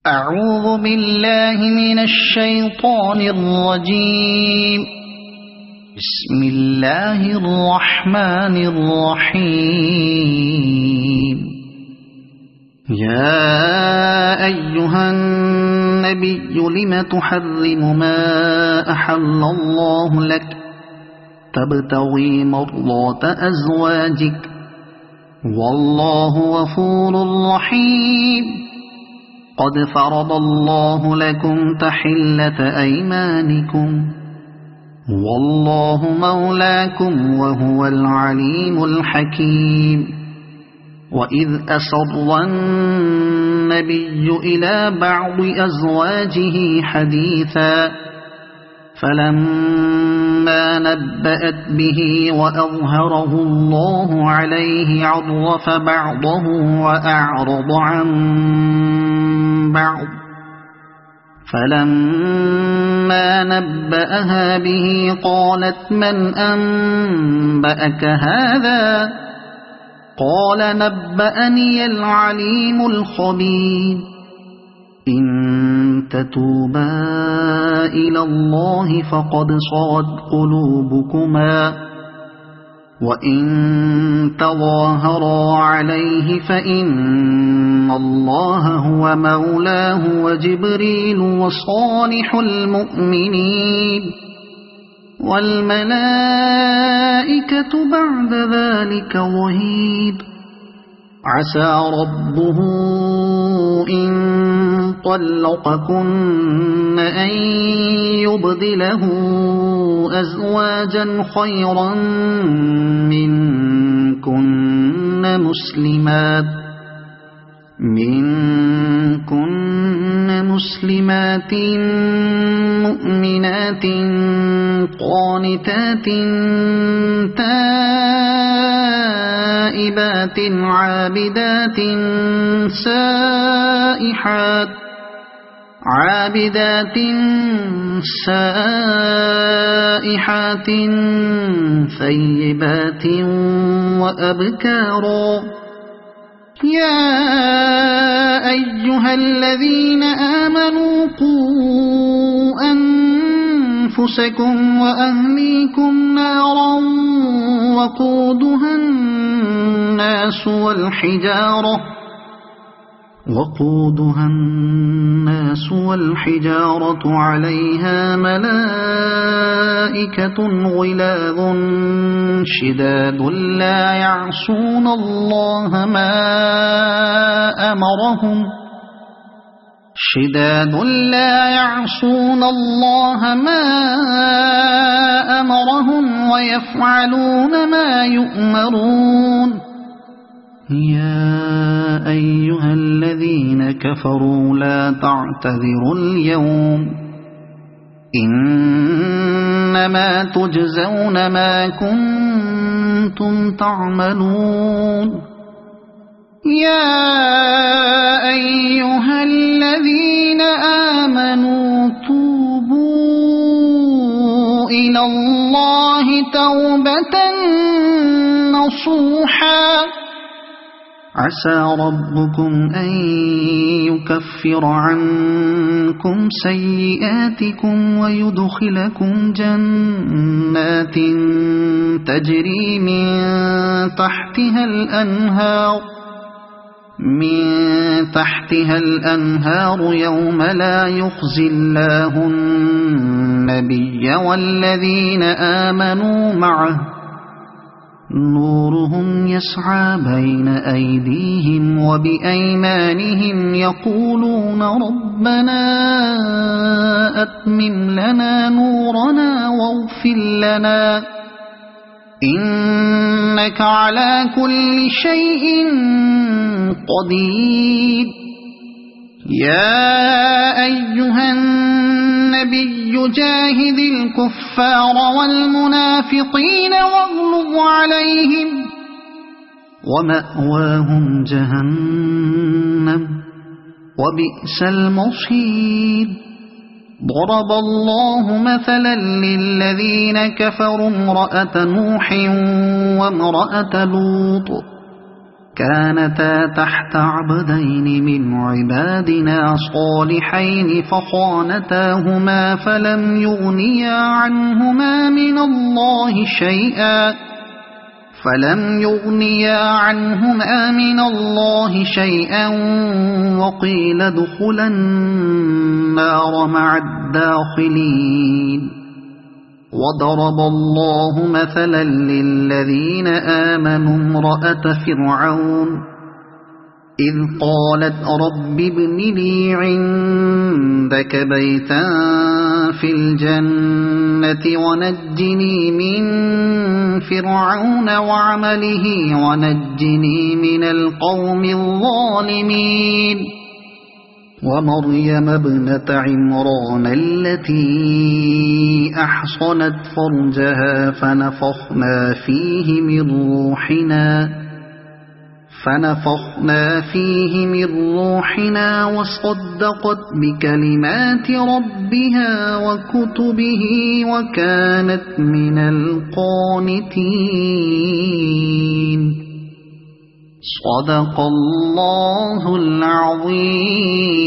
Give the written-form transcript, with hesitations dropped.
أعوذ بالله من الشيطان الرجيم. بسم الله الرحمن الرحيم. يا أيها النبي لم تحرم ما أحل الله لك تبتغي مرضات أزواجك والله غفور رحيم. قد فرض الله لكم تحلة أيمانكم والله مولاكم وهو العليم الحكيم. وإذ أسر النبي إلى بعض أزواجه حديثا فلما نبأت به وأظهره الله عليه عرف بعضه وأعرض عن بعض. فلما نبأها به قالت من أنبأك هذا؟ قال نبأني العليم الخبير. إن تتوبا إلى الله فقد صغت قلوبكما وإن تظاهرا عليه فإن الله هو مولاه وجبريل وصالح المؤمنين والملائكة بعد ذلك ظهير. عسى ربه إن طلقكن أن يبدله أزواجا خيرا منكن مسلمات مؤمنات قانتات تائبات عابدات سائحات ثيبات وأبكارا. يا أيها الذين آمنوا قوا أنفسكم وأهليكم نارا وقودها الناس والحجارة عليها ملائكة غلاظ شداد لا يعصون الله ما أمرهم ويفعلون ما يؤمرون. يا أيها الذين كفروا لا تعتذروا اليوم إنما تجزون ما كنتم تعملون. يا أيها الذين آمنوا توبوا إلى الله توبة نصوحا. عسى ربكم أن يكفر عنكم سيئاتكم ويدخلكم جنات تجري من تحتها الأنهار يوم لا يخزي الله النبي والذين آمنوا معه نورهم يسعى بين أيديهم وبأيمانهم يقولون ربنا أتمم لنا نورنا واغفر لنا إنك على كل شيء قدير. يا أيها النبي جاهد الكفار والمنافقين واغلظ عليهم ومأواهم جهنم وبئس المصير. ضرب الله مثلا للذين كفروا امرأة نوح وامرأة لوط كانتا تحت عبدين من عبادنا صالحين فخانتاهما فلم يغنيا عنهما من الله شيئا وقيل ادخلا النار مع الداخلين وضرب الله مثلا للذين آمنوا امرأة فرعون إذ قالت رب ابن لي عندك بيتا في الجنة ونجني من فرعون وعمله ونجني من القوم الظالمين ومريم ابنة عمران التي أحصنت فرجها فنفخنا فيه من روحنا وصدقت بكلمات ربها وكتبه وكانت من القانتين. صدق الله العظيم.